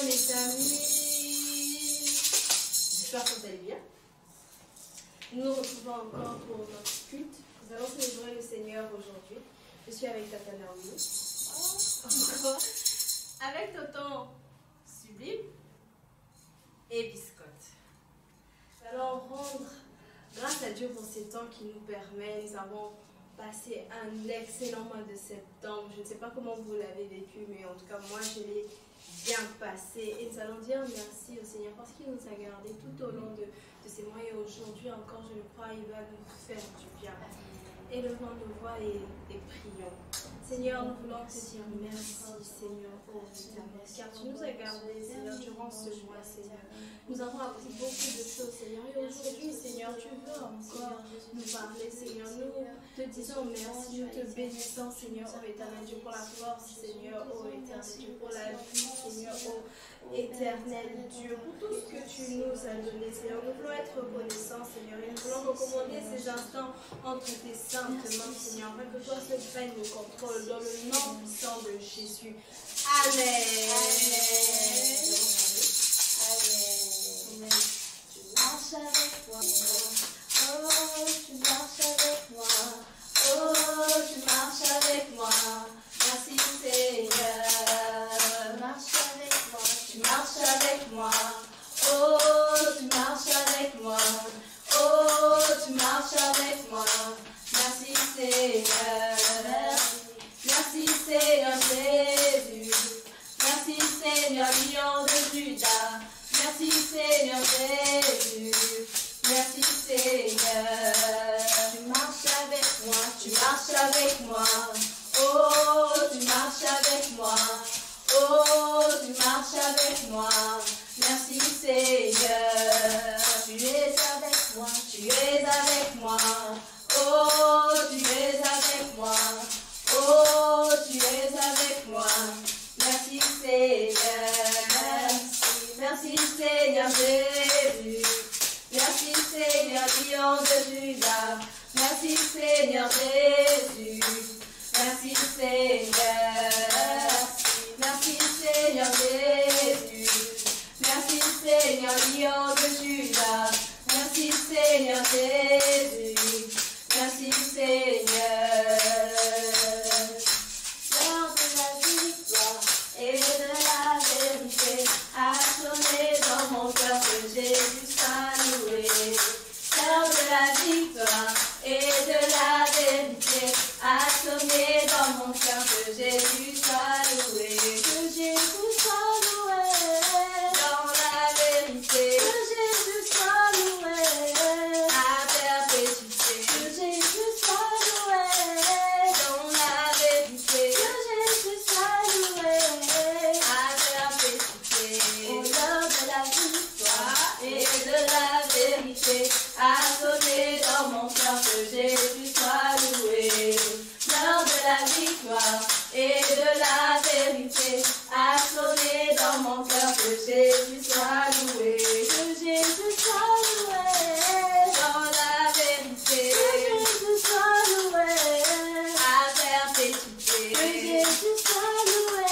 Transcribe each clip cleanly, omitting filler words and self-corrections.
les amis, j'espère que vous allez bien. Nous nous retrouvons encore pour notre culte. Nous allons célébrer le Seigneur aujourd'hui. Je suis avec Tata Naomi, encore, avec Tonton Sublime et Biscotte. Nous allons rendre grâce à Dieu pour ces temps qui nous permet. Nous avons passé un excellent mois de septembre. Je ne sais pas comment vous l'avez vécu, mais en tout cas, moi, je l'ai bien passé. Et nous allons dire merci au Seigneur parce qu'il nous a gardés tout au long de ces mois. Et aujourd'hui encore, je le crois, il va nous faire du bien. Élevons nos voix et prions. Seigneur, nous voulons te dire merci, Seigneur, pour car tu nous as gardés, Seigneur, durant ce mois, Seigneur. Nous avons appris beaucoup de choses, Seigneur. Et aujourd'hui, Seigneur, tu veux encore nous parler, Seigneur. Nous te disons merci, nous te bénissons, Seigneur, ô éternel Dieu, pour la force, Seigneur, ô éternel Dieu, pour la vie, Seigneur, ô éternel Dieu, pour tout ce que tu nous as donné, Seigneur. Nous voulons être reconnaissants, Seigneur, et nous voulons recommander ces instants entre tes saintes mains, Seigneur, afin que toi seul prenne le contrôle dans le nom puissant de Jésus. Amen. Amen. Tu marches avec moi. Oh, tu marches avec moi. Oh, tu marches avec moi. Merci Seigneur. Tu marches avec moi. Tu marches avec moi. Oh, tu marches avec moi. Oh, tu marches avec moi. Merci Seigneur. Merci Seigneur Jésus. Merci Seigneur Lion de Judas. Merci Seigneur Jésus. Merci Seigneur. Tu marches avec moi. Tu marches avec moi. Oh, tu marches avec moi. Oh, tu marches avec moi. Merci Seigneur. Tu es avec moi. Tu es avec moi. Oh, tu es avec moi. Oh, tu es avec moi. Merci Seigneur. Merci Seigneur Jésus. Merci Seigneur Lion de Judas. Merci Seigneur Jésus. Merci Seigneur. Merci Seigneur Jésus. Merci Seigneur Lion de Judas. Merci Seigneur Jésus. Merci Seigneur. L'heure de la victoire et de la vérité a sonné dans mon cœur que Jésus soit loué. L'heure de la victoire et de la vérité a sonné dans mon cœur que Jésus soit loué. Que Jésus soit loué dans la vérité. Que Jésus soit loué à perpétuité. Que Jésus soit loué dans la vérité. Que Jésus soit loué à perpétuité. Au l'heure de la victoire et de la vérité a sonné dans mon cœur que Jésus soit loué. L'heure de la victoire et de la vérité a sonné dans mon cœur que Jésus soit loué. Que Jésus soit loué dans la vérité. Que Jésus soit loué à perpétuité. Que Jésus soit loué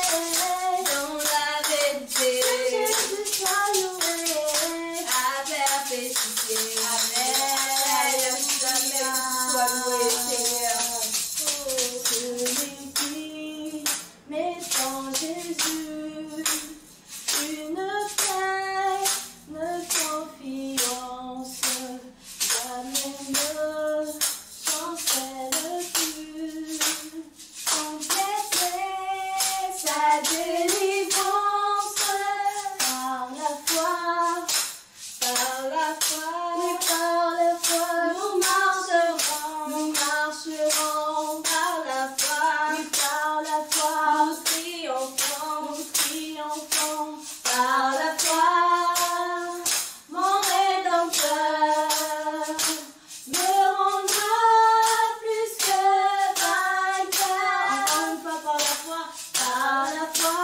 dans la vérité. Que Jésus soit loué à perpétuité. Amen. Sois loué, Seigneur. Celui mais sans Jésus, une pleine confiance, la même chancelle plus, compléter sa délivrance par la foi, oui, par la foi, nous marcherons par la foi, oui, par la foi, nous triomphons par la foi, mon Rédempteur me rendra plus que vainqueur. Encore une fois, par la foi,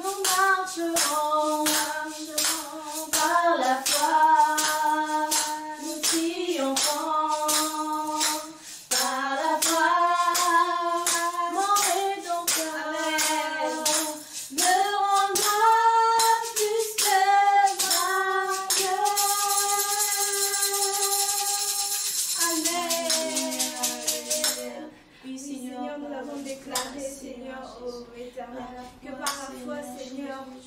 nous marcherons par la foi, nous triomphons par la foi, mon Rédempteur me rendra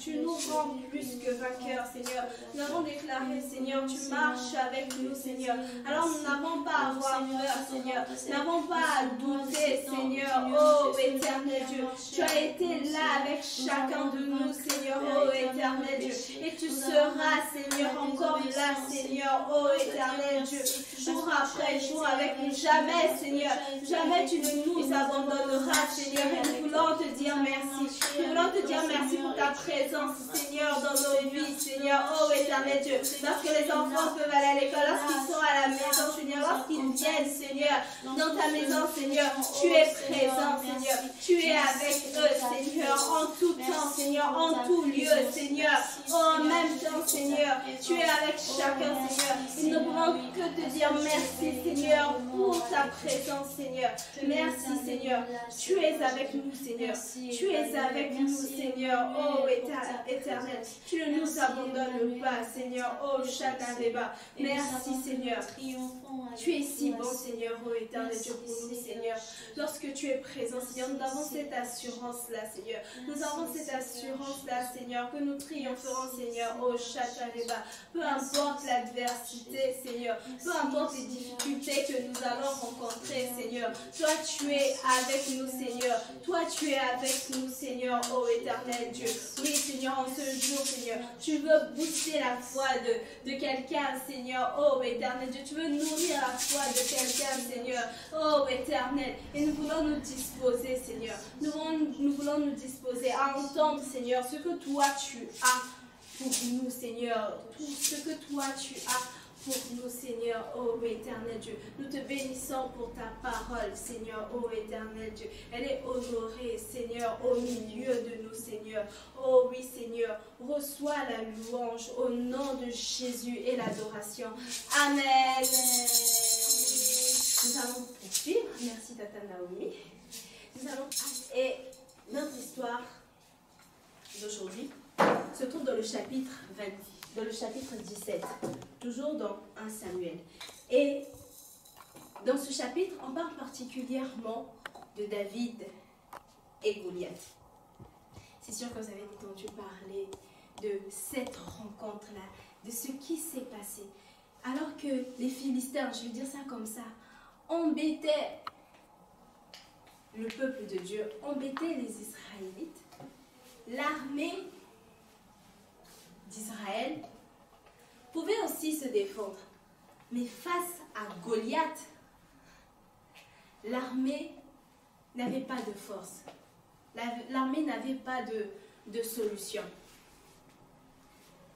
Tu nous rends plus que vainqueurs, Seigneur. Nous avons déclaré, Seigneur, tu marches avec nous, Seigneur. Alors nous n'avons pas à avoir peur, Seigneur. Nous n'avons pas à douter, Seigneur. Oh, éternel Dieu. Tu as été là avec chacun de nous, Seigneur. Oh, éternel Dieu. Et tu seras, Seigneur, encore là, Seigneur. Oh, éternel Dieu. Jour après jour avec nous. Jamais, Seigneur. Jamais tu ne nous abandonneras, Seigneur. Et nous voulons te dire merci. Nous voulons te dire merci pour ta présence, Seigneur, dans nos vies, Seigneur. Oh, éternel Dieu. Lorsque les enfants peuvent aller à l'école, lorsqu'ils sont à la maison, Seigneur, lorsqu'ils viennent, Seigneur, dans ta maison, Seigneur, tu es présent, Seigneur. Tu es avec eux, Seigneur, en tout temps, Seigneur, en tout lieu, Seigneur. En même temps, Seigneur, tu es avec chacun, Seigneur. Et nous ne pouvons que te dire merci, Seigneur, pour ta présence, Seigneur. Merci, Seigneur. Tu es avec nous, Seigneur. Tu es avec nous, Seigneur. Oh, éternel. Tu ne nous abandonnes pas, Seigneur. Oh, chacun débat. Merci, Seigneur. Tu es si bon, Seigneur. Oh, éternel Dieu, pour nous, Seigneur. Lorsque tu es présent, Seigneur, nous avons cette assurance-là, Seigneur. Nous avons cette assurance-là, Seigneur, que nous triompherons, Seigneur. Oh, chacun débat. Peu importe l'adversité, Seigneur. Peu importe les difficultés que nous allons rencontrer, Seigneur. Toi, tu es avec nous, Seigneur. Toi, tu es avec nous, Seigneur. Oh, éternel Dieu. Oui, Seigneur, en ce jour, Seigneur, tu veux booster la foi de quelqu'un, Seigneur. Oh, éternel Dieu, tu veux nourrir la foi de quelqu'un, Seigneur. Oh, éternel. Et nous voulons nous disposer, Seigneur. Nous voulons nous disposer à entendre, Seigneur, ce que toi, tu as pour nous, Seigneur. Tout ce que toi, tu as pour nous, Seigneur. Oh, éternel Dieu. Nous te bénissons pour ta parole, Seigneur. Oh, éternel Dieu. Elle est honorée, Seigneur, au milieu de nous, Seigneur. Oh, oui, Seigneur. Reçois la louange au nom de Jésus et l'adoration. Amen. Nous allons poursuivre. Merci, Tata Naomi. Nous allons... Et notre histoire d'aujourd'hui se trouve dans le chapitre 20, dans le chapitre 17, toujours dans 1 Samuel. Et dans ce chapitre, on parle particulièrement de David et Goliath. C'est sûr que vous avez entendu parler de cette rencontre-là, de ce qui s'est passé. Alors que les Philistins, je vais dire ça comme ça, embêtaient le peuple de Dieu, embêtaient les Israélites, l'armée d'Israël pouvait aussi se défendre. Mais face à Goliath, l'armée n'avait pas de force. L'armée n'avait pas de solution.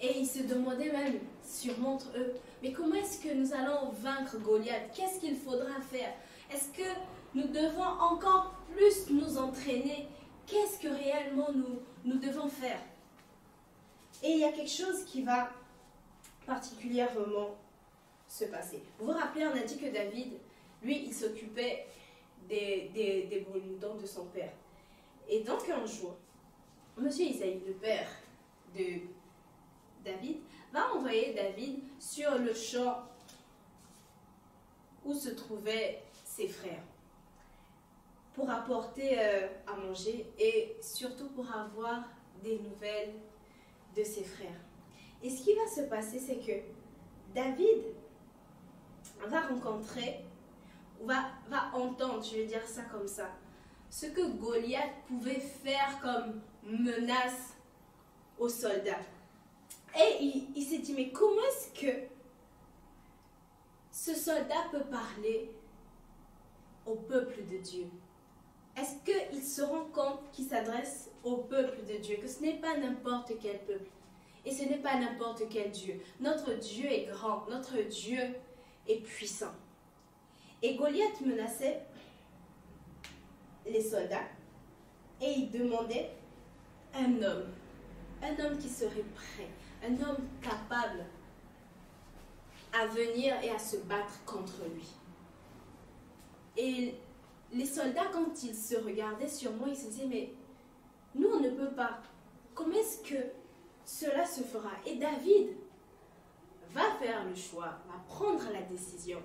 Et ils se demandaient même, sûrement entre eux, mais comment est-ce que nous allons vaincre Goliath? Qu'est-ce qu'il faudra faire? Est-ce que nous devons encore plus nous entraîner? Qu'est-ce que réellement nous devons faire? Et il y a quelque chose qui va particulièrement se passer. Vous vous rappelez, on a dit que David, lui, il s'occupait des moutons de son père. Et donc un jour, monsieur Isaïe, le père de David, va envoyer David sur le champ où se trouvaient ses frères pour apporter à manger et surtout pour avoir des nouvelles de ses frères. Et ce qui va se passer, c'est que David va rencontrer, va entendre, je vais dire ça comme ça, ce que Goliath pouvait faire comme menace aux soldats. Et il s'est dit, mais comment est-ce que ce soldat peut parler au peuple de Dieu? Est-ce qu'il se rend compte qu'il s'adresse au peuple de Dieu, que ce n'est pas n'importe quel peuple et ce n'est pas n'importe quel Dieu. Notre Dieu est grand, notre Dieu est puissant. Et Goliath menaçait les soldats et il demandait un homme qui serait prêt, un homme capable à venir et à se battre contre lui. Et les soldats, quand ils se regardaient sur moi, ils se disaient, mais nous, on ne peut pas. Comment est-ce que cela se fera? Et David va faire le choix, va prendre la décision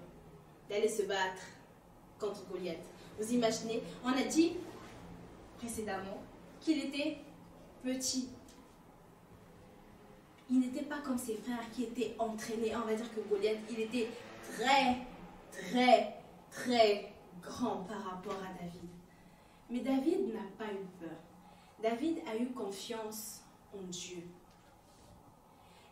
d'aller se battre contre Goliath. Vous imaginez, on a dit précédemment qu'il était petit. il n'était pas comme ses frères qui étaient entraînés. On va dire que Goliath, il était très grand par rapport à David. Mais David n'a pas eu peur. David a eu confiance en Dieu.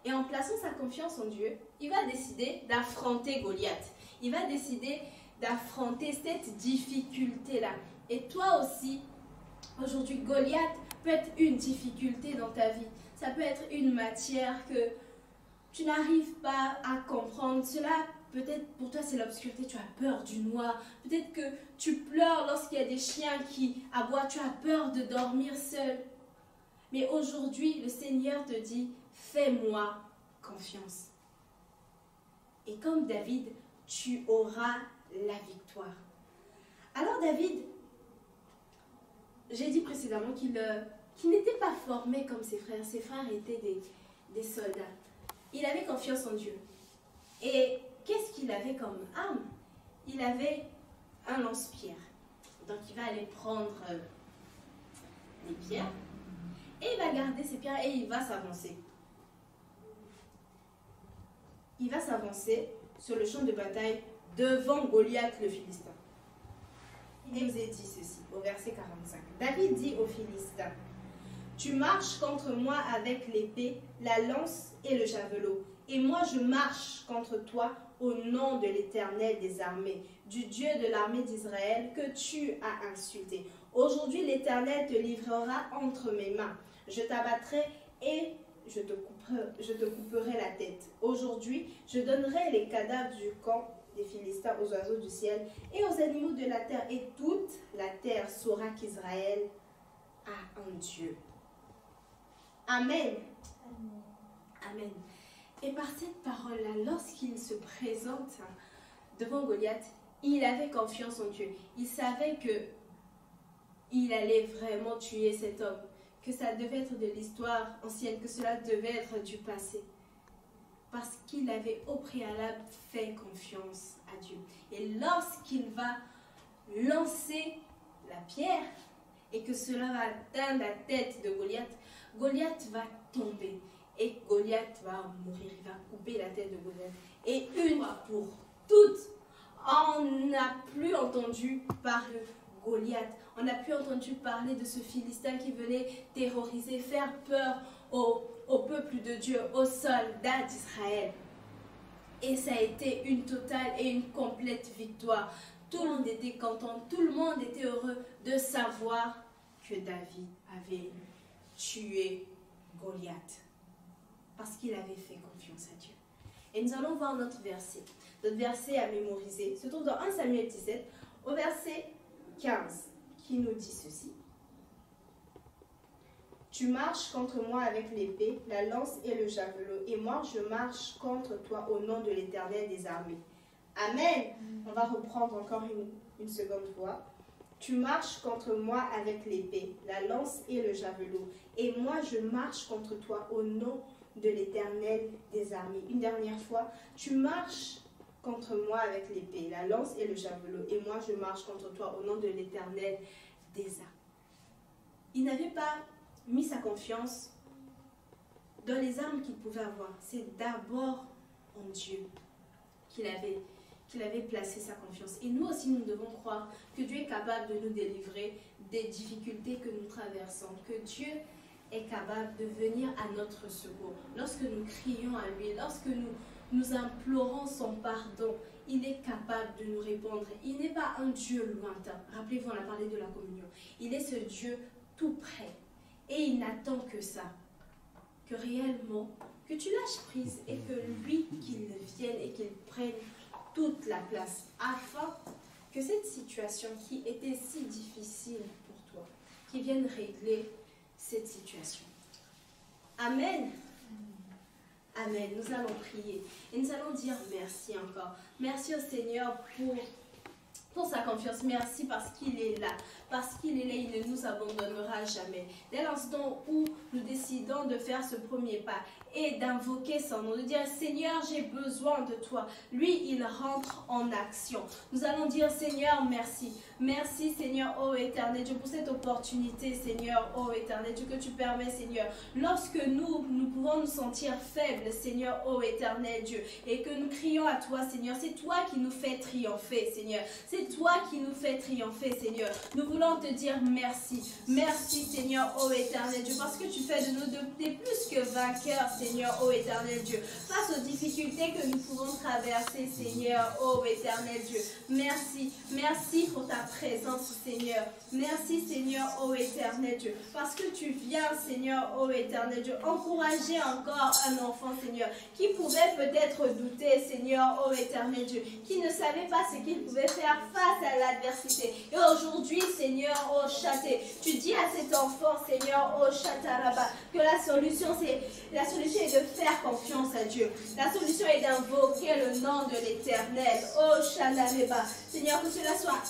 Et en plaçant sa confiance en Dieu, il va décider d'affronter Goliath. Il va décider d'affronter cette difficulté-là. Et toi aussi, aujourd'hui, Goliath peut être une difficulté dans ta vie. Ça peut être une matière que tu n'arrives pas à comprendre. Cela, peut-être pour toi, c'est l'obscurité. Tu as peur du noir. Peut-être que tu pleures lorsqu'il y a des chiens qui aboient. Tu as peur de dormir seul. Mais aujourd'hui, le Seigneur te dit, fais-moi confiance. Et comme David, tu auras la victoire. Alors David, j'ai dit précédemment qu'il n'était pas formé comme ses frères. Ses frères étaient des soldats. Il avait confiance en Dieu. Et qu'est-ce qu'il avait comme arme? Il avait un lance-pierre. Donc il va aller prendre les pierres et il va garder ses pierres et il va s'avancer. Il va s'avancer sur le champ de bataille devant Goliath le Philistin. Il nous est dit ceci au verset 45. David dit aux Philistins, « Tu marches contre moi avec l'épée, la lance et le javelot, et moi je marche contre toi au nom de l'Éternel des armées, du Dieu de l'armée d'Israël que tu as insulté. Aujourd'hui l'Éternel te livrera entre mes mains. Je t'abattrai et je te couperai la tête. Aujourd'hui, je donnerai les cadavres du camp des Philistins aux oiseaux du ciel et aux animaux de la terre. Et toute la terre saura qu'Israël a un Dieu. » Amen. Amen. Et par cette parole-là, lorsqu'il se présente devant Goliath, il avait confiance en Dieu. Il savait qu'il allait vraiment tuer cet homme, que ça devait être de l'histoire ancienne, que cela devait être du passé. Parce qu'il avait au préalable fait confiance à Dieu. Et lorsqu'il va lancer la pierre et que cela va atteindre la tête de Goliath, Goliath va tomber et Goliath va mourir. Il va couper la tête de Goliath. Et une fois pour toutes, on n'a plus entendu parler de Goliath. On n'a plus entendu parler de ce Philistin qui venait terroriser, faire peur au peuple de Dieu, aux soldats d'Israël. Et ça a été une totale et une complète victoire. Tout le monde était content, tout le monde était heureux de savoir que David avait tué Goliath. Parce qu'il avait fait confiance à Dieu. Et nous allons voir notre verset. Notre verset à mémoriser se trouve dans 1 Samuel 17, au verset 15, qui nous dit ceci. Tu marches contre moi avec l'épée, la lance et le javelot, et moi je marche contre toi au nom de l'Éternel des armées. Amen. On va reprendre encore une seconde fois. Tu marches contre moi avec l'épée, la lance et le javelot, et moi je marche contre toi au nom de l'Éternel des armées. Une dernière fois. Tu marches contre moi avec l'épée, la lance et le javelot, et moi je marche contre toi au nom de l'Éternel des armées. Il n'avait pas mis sa confiance dans les armes qu'il pouvait avoir. C'est d'abord en Dieu qu'il avait placé sa confiance. Et nous aussi, nous devons croire que Dieu est capable de nous délivrer des difficultés que nous traversons, que Dieu est capable de venir à notre secours. Lorsque nous crions à lui, lorsque nous implorons son pardon, il est capable de nous répondre. Il n'est pas un Dieu lointain. Rappelez-vous, on a parlé de la communion. Il est ce Dieu tout près. Et il n'attend que ça, que réellement, que tu lâches prise et que lui, qu'il vienne et qu'il prenne toute la place, afin que cette situation qui était si difficile pour toi, qu'il vienne régler cette situation. Amen. Amen. Nous allons prier et nous allons dire merci encore. Merci au Seigneur pour sa confiance. Merci parce qu'il est là. Parce qu'il est là, il ne nous abandonnera jamais. Dès l'instant où nous décidons de faire ce premier pas et d'invoquer son nom, de dire Seigneur, j'ai besoin de toi. Lui, il rentre en action. Nous allons dire Seigneur, merci. Merci, Seigneur, ô éternel Dieu, pour cette opportunité, Seigneur, ô éternel Dieu, que tu permets, Seigneur. Lorsque nous pouvons nous sentir faibles, Seigneur, ô éternel Dieu, et que nous crions à toi, Seigneur, c'est toi qui nous fais triompher, Seigneur. C'est toi qui nous fais triompher, Seigneur. Nous voulons te dire merci. Merci, Seigneur, ô éternel Dieu, parce que tu fais de nous des plus que vainqueurs, Seigneur, ô éternel Dieu. Face aux difficultés que nous pouvons traverser, Seigneur, ô éternel Dieu. Merci. Merci pour ta présence, Seigneur. Merci, Seigneur, ô éternel Dieu. Parce que tu viens, Seigneur, ô éternel Dieu, encourager encore un enfant, Seigneur, qui pouvait peut-être douter, Seigneur, ô éternel Dieu, qui ne savait pas ce qu'il pouvait faire face à l'adversité. Et aujourd'hui, Seigneur, ô châté, tu dis à cet enfant, Seigneur, ô chataraba, que la solution est de faire confiance à Dieu. La solution est d'invoquer le nom de l'Éternel. Ô chataraba, Seigneur, que cela soit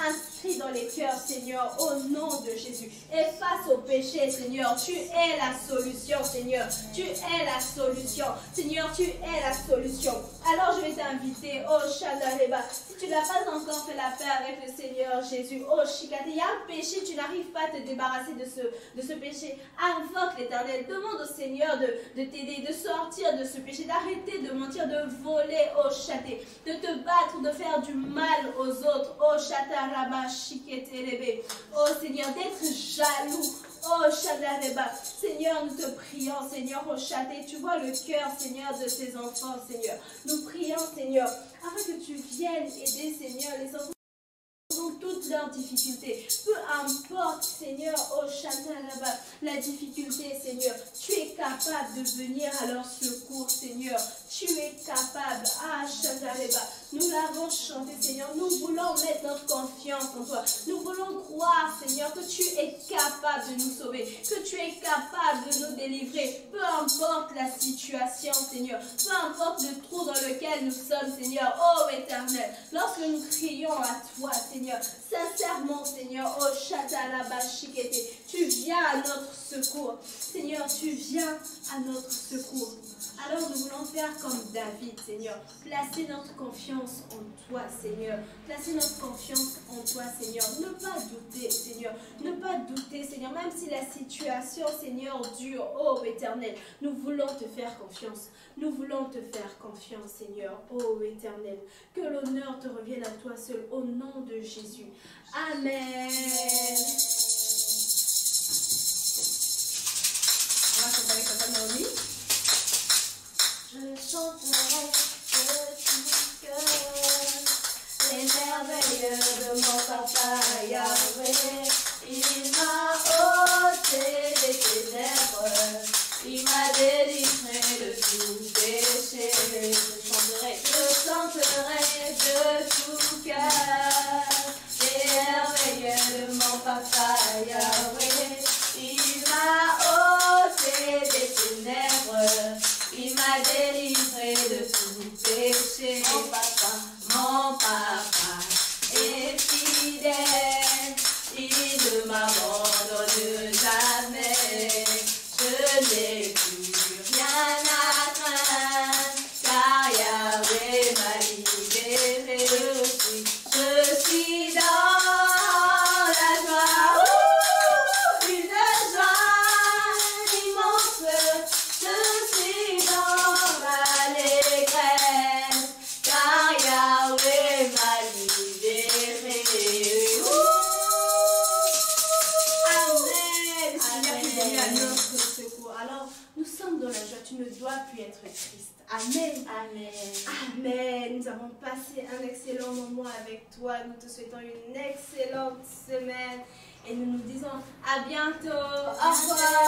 inscrit dans les cœurs, Seigneur, au nom de Jésus. Et face au péché, Seigneur, tu es la solution, Seigneur. Tu es la solution. Seigneur, tu es la solution. Alors je vais t'inviter, oh Shadaleba, si tu n'as pas encore fait la paix avec le Seigneur Jésus, oh Shikate, il y a un péché, tu n'arrives pas à te débarrasser de ce péché. Invoque l'Éternel, demande au Seigneur de t'aider, de sortir de ce péché, d'arrêter de mentir, de voler, oh Shate, de te battre, de faire du mal aux autres, oh Shataraba, Shiketelebe, oh Seigneur, d'être jaloux. Oh Shadareba, Seigneur, nous te prions, Seigneur, oh Châté, tu vois le cœur, Seigneur, de tes enfants, Seigneur. Nous prions, Seigneur, afin que tu viennes aider, Seigneur, les enfants dans toutes leurs difficultés. Peu importe, Seigneur, oh Shadareba, la difficulté, Seigneur, tu es capable de venir à leur secours, Seigneur. Tu es capable. Ah, Shadareba, nous l'avons chanté, Seigneur. Nous voulons mettre notre confiance en toi. Nous voulons croire, Seigneur, que tu es capable de nous sauver, que tu es capable de nous délivrer. Peu importe la situation, Seigneur. Peu importe le trou dans lequel nous sommes, Seigneur. Oh, éternel, lorsque nous crions à toi, Seigneur, sincèrement, Seigneur, oh, Shadareba, Shikete, tu viens à notre secours. Seigneur, tu viens à notre secours. Alors nous voulons faire comme David, Seigneur. Placer notre confiance en toi, Seigneur. Placer notre confiance en toi, Seigneur. Ne pas douter, Seigneur. Ne pas douter, Seigneur. Même si la situation, Seigneur, dure, oh éternel, nous voulons te faire confiance. Nous voulons te faire confiance, Seigneur, oh éternel. Que l'honneur te revienne à toi seul, au nom de Jésus. Amen. On va chanter avec Papa Naomi. Je chanterai de tout cœur les merveilles de mon papa Yahweh. Il m'a ôté des ténèbres, il m'a délivré de tout péché. Je chanterai de tout cœur les merveilles de mon papa Yahweh. Il m'a ôté des ténèbres, il m'a délivré de tout péché. Mon papa est fidèle, il ne m'abandonne jamais. Je n'ai plus rien à craindre, car Yahweh m'a libéré. Je suis dans la joie, une joie immense. Je suis dans l'allégresse, car Yahweh m'a libéré. Amen. Seigneur, tu viens à notre secours. Alors, nous sommes dans la joie. Tu ne dois plus être triste. Amen. Amen. Amen. Nous avons passé un excellent moment avec toi. Nous te souhaitons une excellente semaine. Et nous nous disons à bientôt. Au revoir.